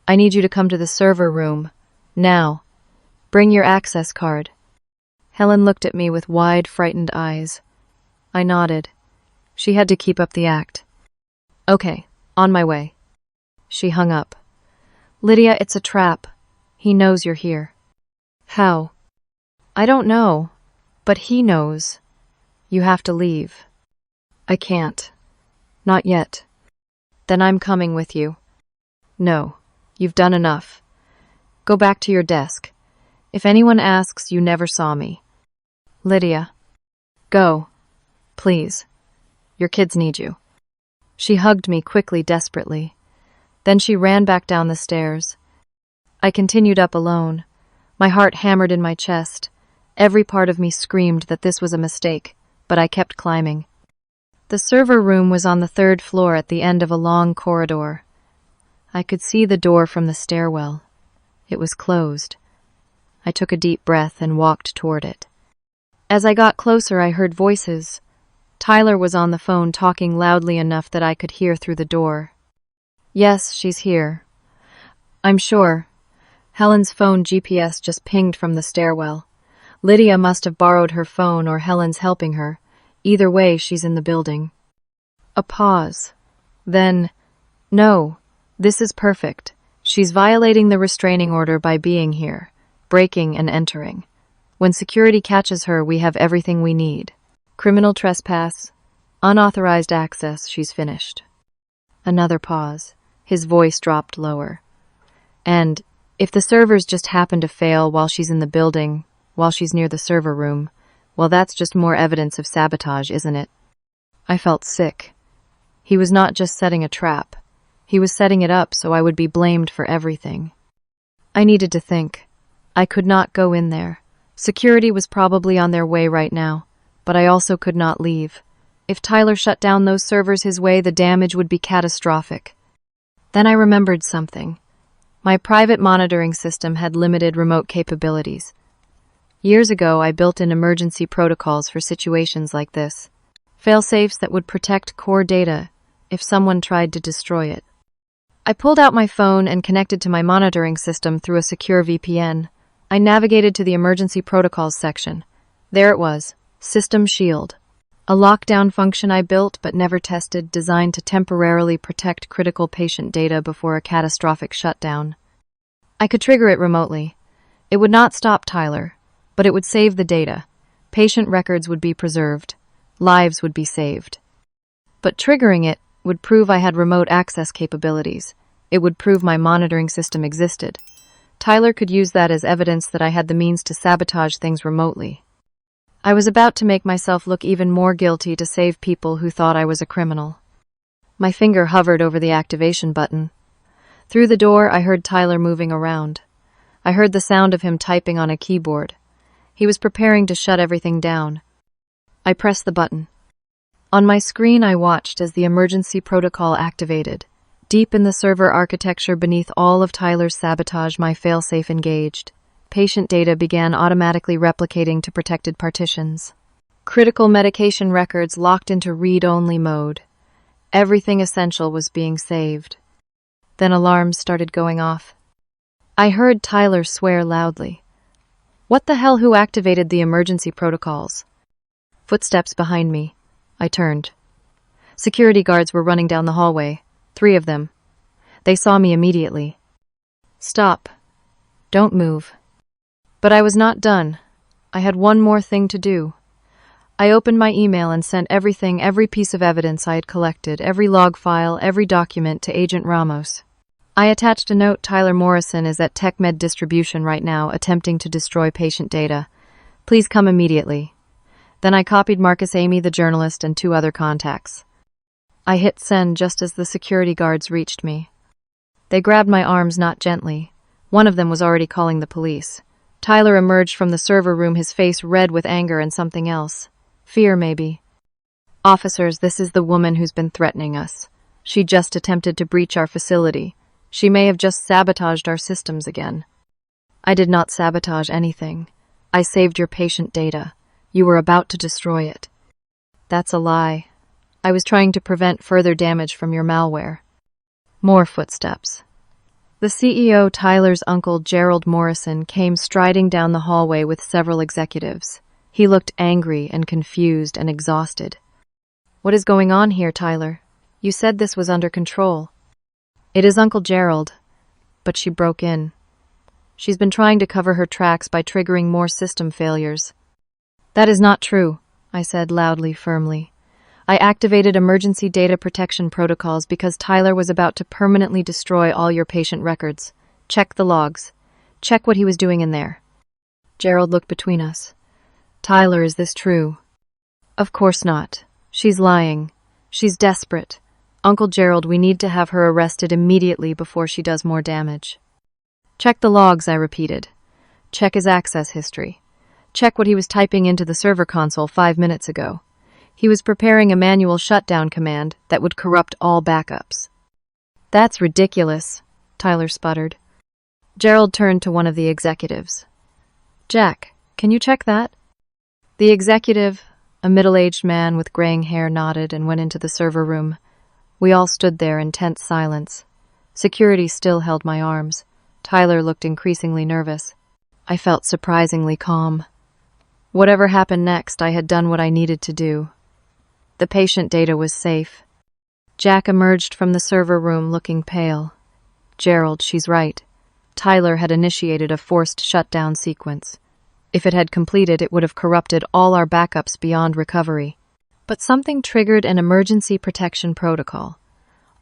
I need you to come to the server room. Now. Bring your access card. Helen looked at me with wide, frightened eyes. I nodded. She had to keep up the act. Okay, on my way. She hung up. Lydia, it's a trap. He knows you're here. How? I don't know, but he knows. You have to leave. I can't. Not yet. Then I'm coming with you. No, you've done enough. Go back to your desk. If anyone asks, you never saw me. Lydia. Go. Please. Your kids need you. She hugged me quickly, desperately. Then she ran back down the stairs. I continued up alone. My heart hammered in my chest. Every part of me screamed that this was a mistake, but I kept climbing. The server room was on the 3rd floor at the end of a long corridor. I could see the door from the stairwell. It was closed. I took a deep breath and walked toward it. As I got closer, I heard voices. Tyler was on the phone, talking loudly enough that I could hear through the door. Yes, she's here. I'm sure. Helen's phone GPS just pinged from the stairwell. Lydia must have borrowed her phone, or Helen's helping her. Either way, she's in the building. A pause. Then, no, this is perfect. She's violating the restraining order by being here, breaking and entering. When security catches her, we have everything we need. Criminal trespass, unauthorized access, she's finished. Another pause. His voice dropped lower. And if the servers just happen to fail while she's in the building, while she's near the server room, well, that's just more evidence of sabotage, isn't it? I felt sick. He was not just setting a trap. He was setting it up so I would be blamed for everything. I needed to think. I could not go in there. Security was probably on their way right now, but I also could not leave. If Tyler shut down those servers his way, the damage would be catastrophic. Then I remembered something. My private monitoring system had limited remote capabilities. Years ago, I built in emergency protocols for situations like this. Fail-safes that would protect core data if someone tried to destroy it. I pulled out my phone and connected to my monitoring system through a secure VPN. I navigated to the emergency protocols section. There it was, System Shield. A lockdown function I built but never tested, designed to temporarily protect critical patient data before a catastrophic shutdown. I could trigger it remotely. It would not stop Tyler, but it would save the data. Patient records would be preserved. Lives would be saved. But triggering it would prove I had remote access capabilities. It would prove my monitoring system existed. Tyler could use that as evidence that I had the means to sabotage things remotely. I was about to make myself look even more guilty to save people who thought I was a criminal. My finger hovered over the activation button. Through the door, I heard Tyler moving around. I heard the sound of him typing on a keyboard. He was preparing to shut everything down. I pressed the button. On my screen, I watched as the emergency protocol activated. Deep in the server architecture beneath all of Tyler's sabotage, my failsafe engaged. Patient data began automatically replicating to protected partitions. Critical medication records locked into read-only mode. Everything essential was being saved. Then alarms started going off. I heard Tyler swear loudly. What the hell? Who activated the emergency protocols? Footsteps behind me. I turned. Security guards were running down the hallway. 3 of them. They saw me immediately. Stop. Don't move. But I was not done. I had one more thing to do. I opened my email and sent every piece of evidence I had collected, every log file, every document to Agent Ramos. I attached a note. Tyler Morrison is at TechMed Distribution right now, attempting to destroy patient data. Please come immediately. Then I copied Marcus Amy, the journalist, and 2 other contacts. I hit send just as the security guards reached me. They grabbed my arms, not gently. One of them was already calling the police. Tyler emerged from the server room, his face red with anger and something else. Fear, maybe. Officers, this is the woman who's been threatening us. She just attempted to breach our facility. She may have just sabotaged our systems again. I did not sabotage anything. I saved your patient data. You were about to destroy it. That's a lie. I was trying to prevent further damage from your malware. More footsteps. The CEO, Tyler's uncle, Gerald Morrison, came striding down the hallway with several executives. He looked angry and confused and exhausted. What is going on here, Tyler? You said this was under control. It is Uncle Gerald, but she broke in. She's been trying to cover her tracks by triggering more system failures. That is not true, I said loudly, firmly. I activated emergency data protection protocols because Tyler was about to permanently destroy all your patient records. Check the logs. Check what he was doing in there. Gerald looked between us. Tyler, is this true? Of course not. She's lying. She's desperate. Uncle Gerald, we need to have her arrested immediately before she does more damage. Check the logs, I repeated. Check his access history. Check what he was typing into the server console 5 minutes ago. He was preparing a manual shutdown command that would corrupt all backups. That's ridiculous, Tyler sputtered. Gerald turned to one of the executives. Jack, can you check that? The executive, a middle-aged man with graying hair, nodded and went into the server room. We all stood there in tense silence. Security still held my arms. Tyler looked increasingly nervous. I felt surprisingly calm. Whatever happened next, I had done what I needed to do. The patient data was safe. Jack emerged from the server room looking pale. Gerald, she's right. Tyler had initiated a forced shutdown sequence. If it had completed, it would have corrupted all our backups beyond recovery. But something triggered an emergency protection protocol.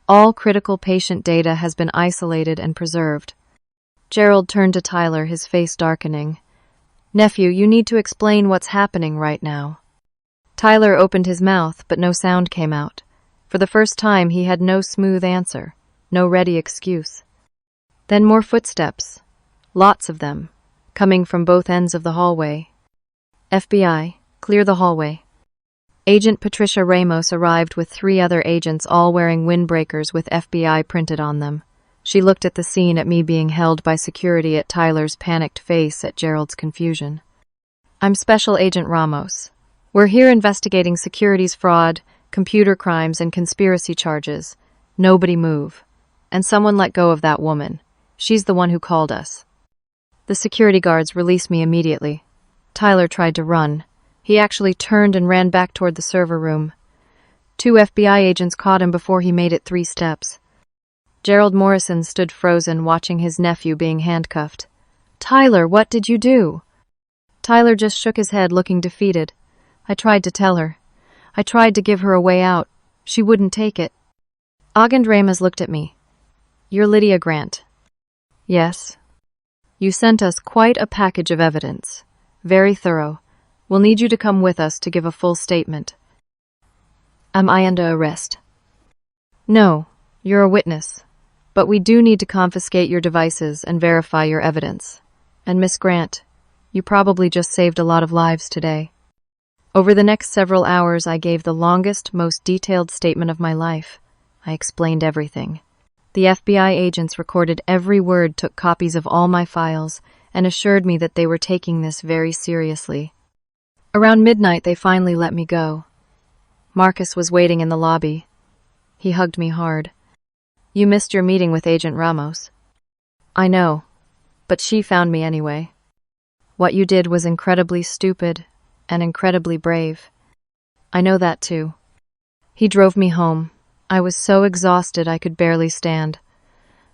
All critical patient data has been isolated and preserved. Gerald turned to Tyler, his face darkening. Nephew, you need to explain what's happening right now. Tyler opened his mouth, but no sound came out. For the first time, he had no smooth answer, no ready excuse. Then more footsteps, lots of them, coming from both ends of the hallway. FBI, clear the hallway. Agent Patricia Ramos arrived with 3 other agents, all wearing windbreakers with FBI printed on them. She looked at the scene, at me being held by security, at Tyler's panicked face, at Gerald's confusion. I'm Special Agent Ramos. We're here investigating securities fraud, computer crimes, and conspiracy charges. Nobody move. And someone let go of that woman. She's the one who called us. The security guards released me immediately. Tyler tried to run. He actually turned and ran back toward the server room. 2 FBI agents caught him before he made it 3 steps. Gerald Morrison stood frozen, watching his nephew being handcuffed. Tyler, what did you do? Tyler just shook his head, looking defeated. I tried to tell her. I tried to give her a way out. She wouldn't take it. Agent Ramos looked at me. You're Lydia Grant. Yes. You sent us quite a package of evidence. Very thorough. We'll need you to come with us to give a full statement. Am I under arrest? No, you're a witness. But we do need to confiscate your devices and verify your evidence. And Miss Grant, you probably just saved a lot of lives today. Over the next several hours, I gave the longest, most detailed statement of my life. I explained everything. The FBI agents recorded every word, took copies of all my files, and assured me that they were taking this very seriously. Around midnight, they finally let me go. Marcus was waiting in the lobby. He hugged me hard. You missed your meeting with Agent Ramos. I know, but she found me anyway. What you did was incredibly stupid and incredibly brave. I know that too. He drove me home. I was so exhausted I could barely stand.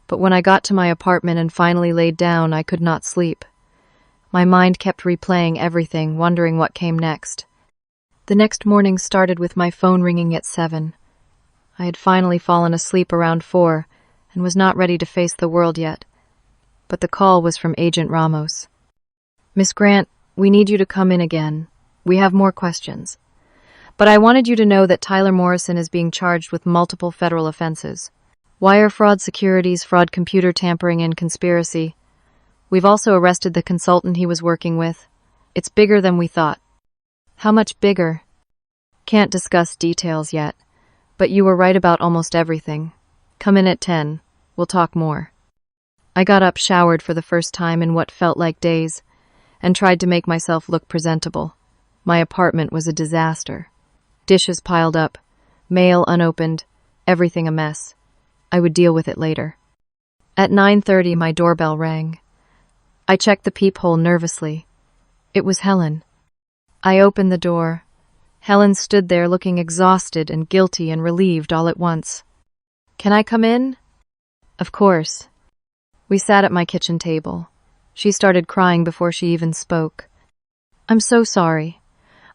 But when I got to my apartment and finally laid down, I could not sleep. My mind kept replaying everything, wondering what came next. The next morning started with my phone ringing at 7. I had finally fallen asleep around 4 and was not ready to face the world yet. But the call was from Agent Ramos. Miss Grant, we need you to come in again. We have more questions. But I wanted you to know that Tyler Morrison is being charged with multiple federal offenses. Wire fraud, securities fraud, computer tampering, and conspiracy. We've also arrested the consultant he was working with. It's bigger than we thought. How much bigger? Can't discuss details yet, but you were right about almost everything. Come in at 10. We'll talk more. I got up, showered for the first time in what felt like days, and tried to make myself look presentable. My apartment was a disaster. Dishes piled up, mail unopened, everything a mess. I would deal with it later. At 9:30, my doorbell rang. I checked the peephole nervously. It was Helen. I opened the door. Helen stood there looking exhausted and guilty and relieved all at once. Can I come in? Of course. We sat at my kitchen table. She started crying before she even spoke. I'm so sorry.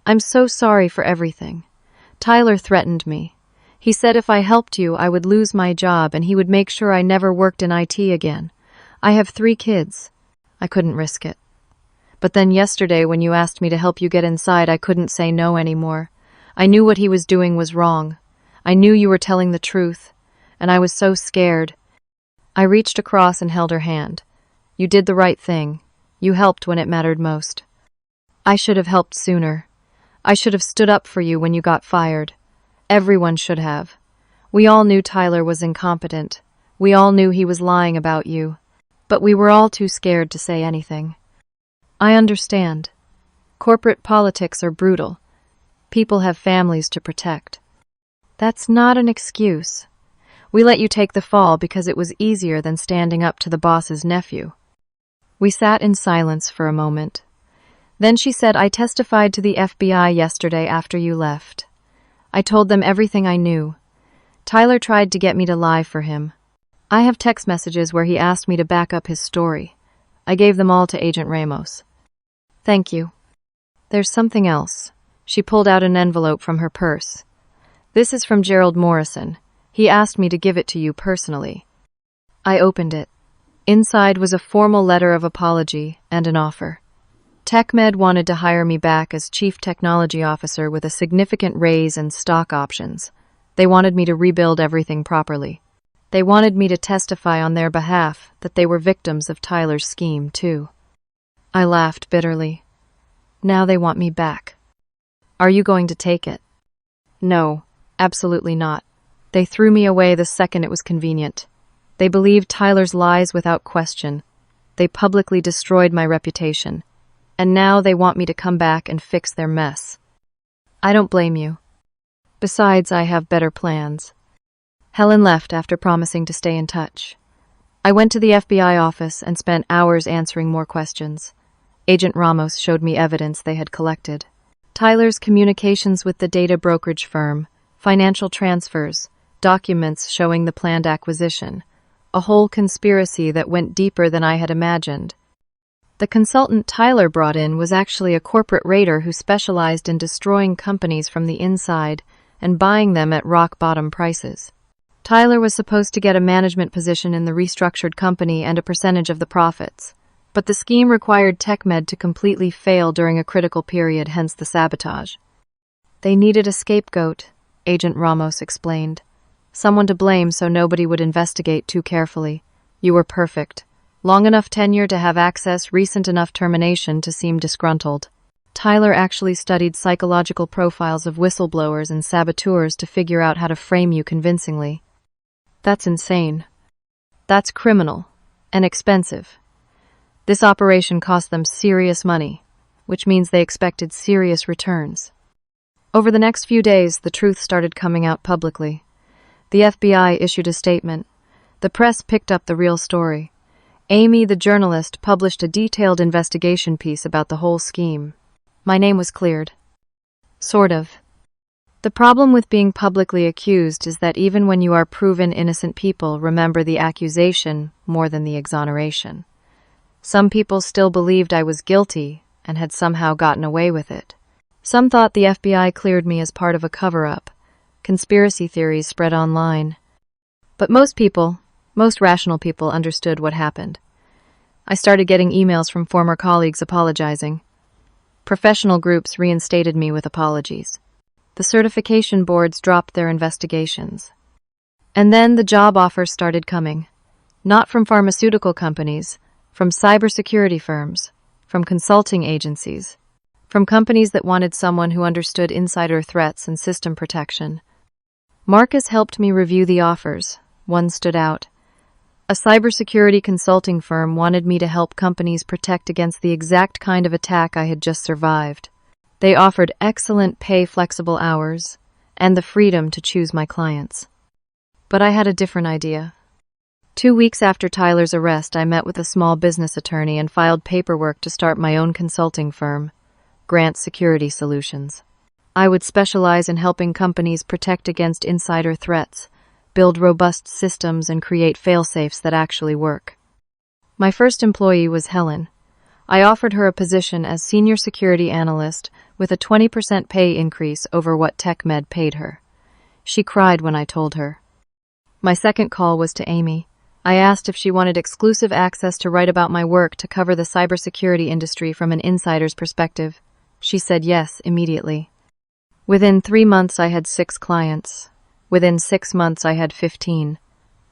I'm so sorry for everything. Tyler threatened me. He said if I helped you, I would lose my job and he would make sure I never worked in IT again. I have 3 kids. I couldn't risk it. But then yesterday when you asked me to help you get inside, I couldn't say no anymore. I knew what he was doing was wrong. I knew you were telling the truth, and I was so scared. I reached across and held her hand. You did the right thing. You helped when it mattered most. I should have helped sooner. I should have stood up for you when you got fired. Everyone should have. We all knew Tyler was incompetent. We all knew he was lying about you. But we were all too scared to say anything. I understand. Corporate politics are brutal. People have families to protect. That's not an excuse. We let you take the fall because it was easier than standing up to the boss's nephew. We sat in silence for a moment. Then she said, I testified to the FBI yesterday after you left. I told them everything I knew. Tyler tried to get me to lie for him. I have text messages where he asked me to back up his story. I gave them all to Agent Ramos. Thank you. There's something else. She pulled out an envelope from her purse. This is from Gerald Morrison. He asked me to give it to you personally. I opened it. Inside was a formal letter of apology and an offer. TechMed wanted to hire me back as Chief Technology Officer with a significant raise and stock options. They wanted me to rebuild everything properly. They wanted me to testify on their behalf that they were victims of Tyler's scheme, too. I laughed bitterly. Now they want me back. Are you going to take it? No, absolutely not. They threw me away the second it was convenient. They believed Tyler's lies without question. They publicly destroyed my reputation. And now they want me to come back and fix their mess. I don't blame you. Besides, I have better plans. Helen left after promising to stay in touch. I went to the FBI office and spent hours answering more questions. Agent Ramos showed me evidence they had collected. Tyler's communications with the data brokerage firm, financial transfers, documents showing the planned acquisition, a whole conspiracy that went deeper than I had imagined. The consultant Tyler brought in was actually a corporate raider who specialized in destroying companies from the inside and buying them at rock-bottom prices. Tyler was supposed to get a management position in the restructured company and a percentage of the profits, but the scheme required TechMed to completely fail during a critical period, hence the sabotage. They needed a scapegoat, Agent Ramos explained. Someone to blame so nobody would investigate too carefully. You were perfect. Long enough tenure to have access, recent enough termination to seem disgruntled. Tyler actually studied psychological profiles of whistleblowers and saboteurs to figure out how to frame you convincingly. That's insane. That's criminal. And expensive. This operation cost them serious money, which means they expected serious returns. Over the next few days, the truth started coming out publicly. The FBI issued a statement. The press picked up the real story. Amy, the journalist, published a detailed investigation piece about the whole scheme. My name was cleared. Sort of. The problem with being publicly accused is that even when you are proven innocent, people remember the accusation more than the exoneration. Some people still believed I was guilty and had somehow gotten away with it. Some thought the FBI cleared me as part of a cover-up. Conspiracy theories spread online. But most rational people, understood what happened. I started getting emails from former colleagues apologizing. Professional groups reinstated me with apologies. The certification boards dropped their investigations. And then the job offers started coming. Not from pharmaceutical companies, from cybersecurity firms, from consulting agencies, from companies that wanted someone who understood insider threats and system protection. Marcus helped me review the offers. One stood out. A cybersecurity consulting firm wanted me to help companies protect against the exact kind of attack I had just survived. They offered excellent pay, flexible hours, and the freedom to choose my clients. But I had a different idea. 2 weeks after Tyler's arrest, I met with a small business attorney and filed paperwork to start my own consulting firm, Grant Security Solutions. I would specialize in helping companies protect against insider threats, build robust systems, and create fail-safes that actually work. My first employee was Helen. I offered her a position as senior security analyst with a 20% pay increase over what TechMed paid her. She cried when I told her. My second call was to Amy. I asked if she wanted exclusive access to write about my work to cover the cybersecurity industry from an insider's perspective. She said yes immediately. Within 3 months, I had 6 clients. Within 6 months, I had 15.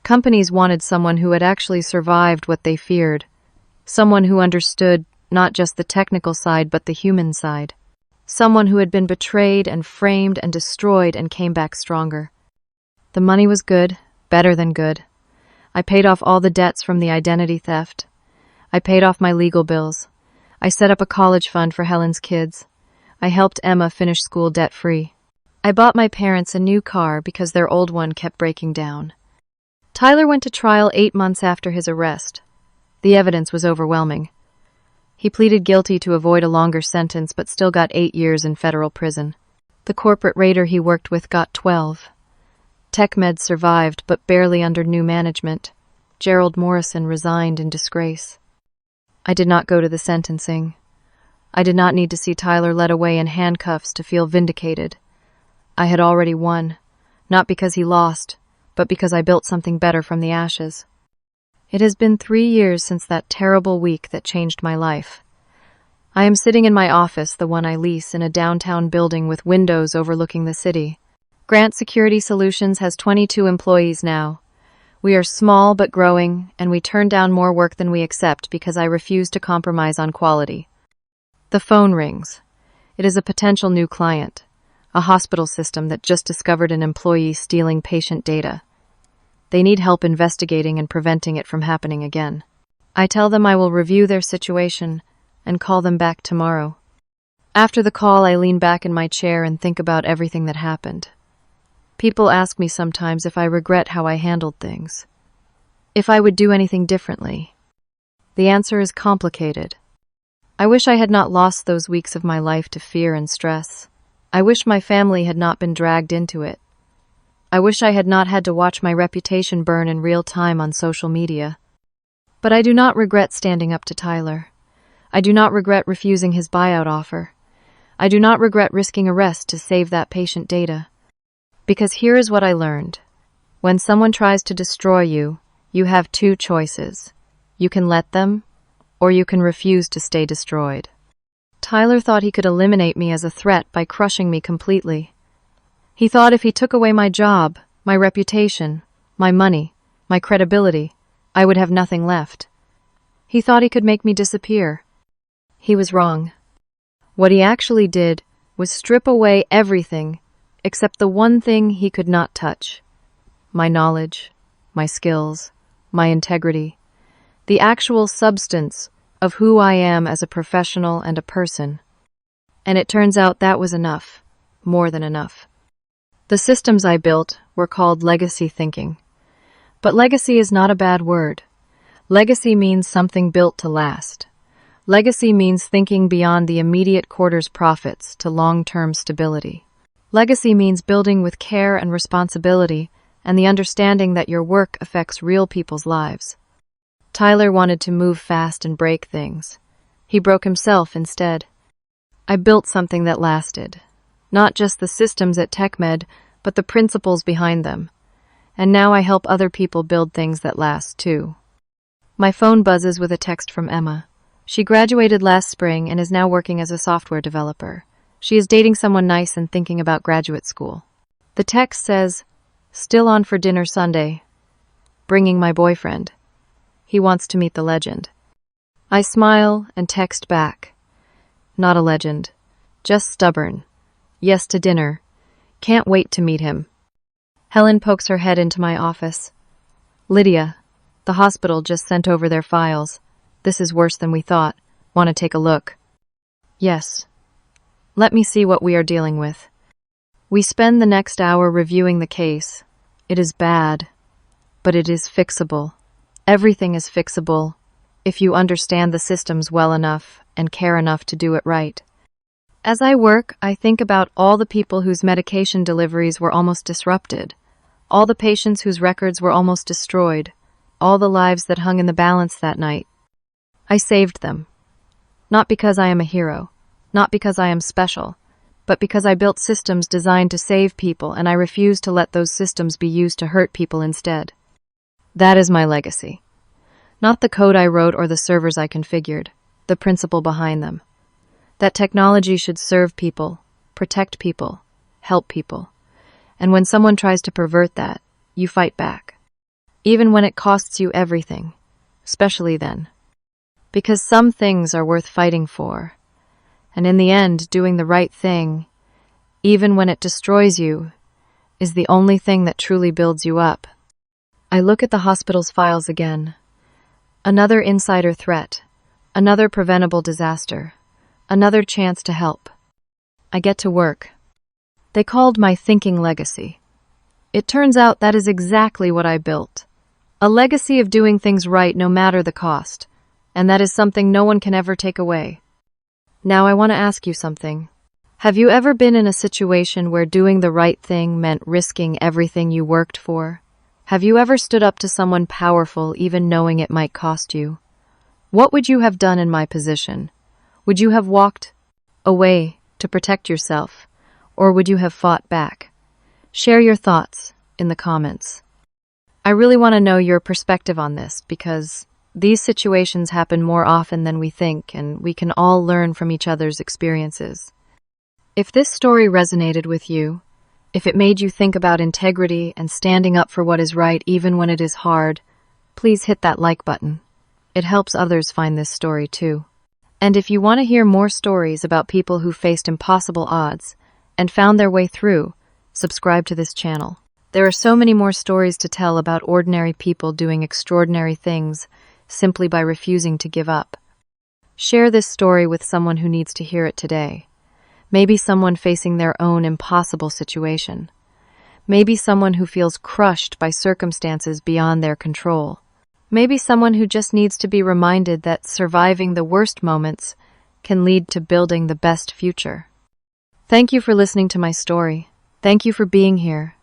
Companies wanted someone who had actually survived what they feared. Someone who understood not just the technical side, but the human side. Someone who had been betrayed and framed and destroyed and came back stronger. The money was good, better than good. I paid off all the debts from the identity theft. I paid off my legal bills. I set up a college fund for Helen's kids. I helped Emma finish school debt-free. I bought my parents a new car because their old one kept breaking down. Tyler went to trial 8 months after his arrest. The evidence was overwhelming. He pleaded guilty to avoid a longer sentence, but still got 8 years in federal prison. The corporate raider he worked with got 12. TechMed survived, but barely under new management. Gerald Morrison resigned in disgrace. I did not go to the sentencing. I did not need to see Tyler led away in handcuffs to feel vindicated. I had already won, not because he lost, but because I built something better from the ashes. It has been 3 years since that terrible week that changed my life. I am sitting in my office, the one I lease, in a downtown building with windows overlooking the city. Grant Security Solutions has 22 employees now. We are small but growing, and we turn down more work than we accept because I refuse to compromise on quality. The phone rings. It is a potential new client, a hospital system that just discovered an employee stealing patient data. They need help investigating and preventing it from happening again. I tell them I will review their situation and call them back tomorrow. After the call, I lean back in my chair and think about everything that happened. People ask me sometimes if I regret how I handled things, if I would do anything differently. The answer is complicated. I wish I had not lost those weeks of my life to fear and stress. I wish my family had not been dragged into it. I wish I had not had to watch my reputation burn in real time on social media. But I do not regret standing up to Tyler. I do not regret refusing his buyout offer. I do not regret risking arrest to save that patient data. Because here is what I learned. When someone tries to destroy you, you have 2 choices. You can let them, or you can refuse to stay destroyed. Tyler thought he could eliminate me as a threat by crushing me completely. He thought if he took away my job, my reputation, my money, my credibility, I would have nothing left. He thought he could make me disappear. He was wrong. What he actually did was strip away everything except the one thing he could not touch: my knowledge, my skills, my integrity, the actual substance of who I am as a professional and a person. And it turns out that was enough, more than enough. The systems I built were called legacy thinking. But legacy is not a bad word. Legacy means something built to last. Legacy means thinking beyond the immediate quarter's profits to long-term stability. Legacy means building with care and responsibility and the understanding that your work affects real people's lives. Tyler wanted to move fast and break things. He broke himself instead. I built something that lasted. Not just the systems at TechMed, but the principles behind them. And now I help other people build things that last, too. My phone buzzes with a text from Emma. She graduated last spring and is now working as a software developer. She is dating someone nice and thinking about graduate school. The text says, "Still on for dinner Sunday. Bringing my boyfriend. He wants to meet the legend." I smile and text back. Not a legend. Just stubborn. Yes to dinner. Can't wait to meet him. Helen pokes her head into my office. "Lydia, the hospital just sent over their files. This is worse than we thought. Want to take a look?" "Yes. Let me see what we are dealing with." We spend the next hour reviewing the case. It is bad, but it is fixable. Everything is fixable if you understand the systems well enough and care enough to do it right. As I work, I think about all the people whose medication deliveries were almost disrupted, all the patients whose records were almost destroyed, all the lives that hung in the balance that night. I saved them. Not because I am a hero, not because I am special, but because I built systems designed to save people and I refuse to let those systems be used to hurt people instead. That is my legacy. Not the code I wrote or the servers I configured, the principle behind them. That technology should serve people, protect people, help people. And when someone tries to pervert that, you fight back. Even when it costs you everything, especially then. Because some things are worth fighting for. And in the end, doing the right thing, even when it destroys you, is the only thing that truly builds you up. I look at the hospital's files again. Another insider threat, another preventable disaster, another chance to help. I get to work. They called my thinking legacy. It turns out that is exactly what I built. A legacy of doing things right no matter the cost, and that is something no one can ever take away. Now I want to ask you something. Have you ever been in a situation where doing the right thing meant risking everything you worked for? Have you ever stood up to someone powerful even knowing it might cost you? What would you have done in my position? Would you have walked away to protect yourself, or would you have fought back? Share your thoughts in the comments. I really want to know your perspective on this because these situations happen more often than we think, and we can all learn from each other's experiences. If this story resonated with you, if it made you think about integrity and standing up for what is right even when it is hard, please hit that like button. It helps others find this story too. And if you want to hear more stories about people who faced impossible odds and found their way through, subscribe to this channel. There are so many more stories to tell about ordinary people doing extraordinary things simply by refusing to give up. Share this story with someone who needs to hear it today. Maybe someone facing their own impossible situation. Maybe someone who feels crushed by circumstances beyond their control. Maybe someone who just needs to be reminded that surviving the worst moments can lead to building the best future. Thank you for listening to my story. Thank you for being here.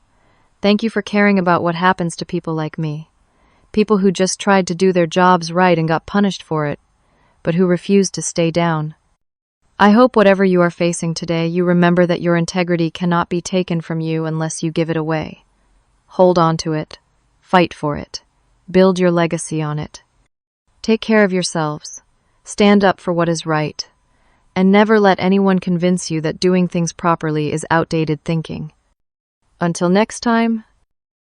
Thank you for caring about what happens to people like me. People who just tried to do their jobs right and got punished for it, but who refused to stay down. I hope whatever you are facing today, you remember that your integrity cannot be taken from you unless you give it away. Hold on to it. Fight for it. Build your legacy on it. Take care of yourselves. Stand up for what is right. And never let anyone convince you that doing things properly is outdated thinking. Until next time,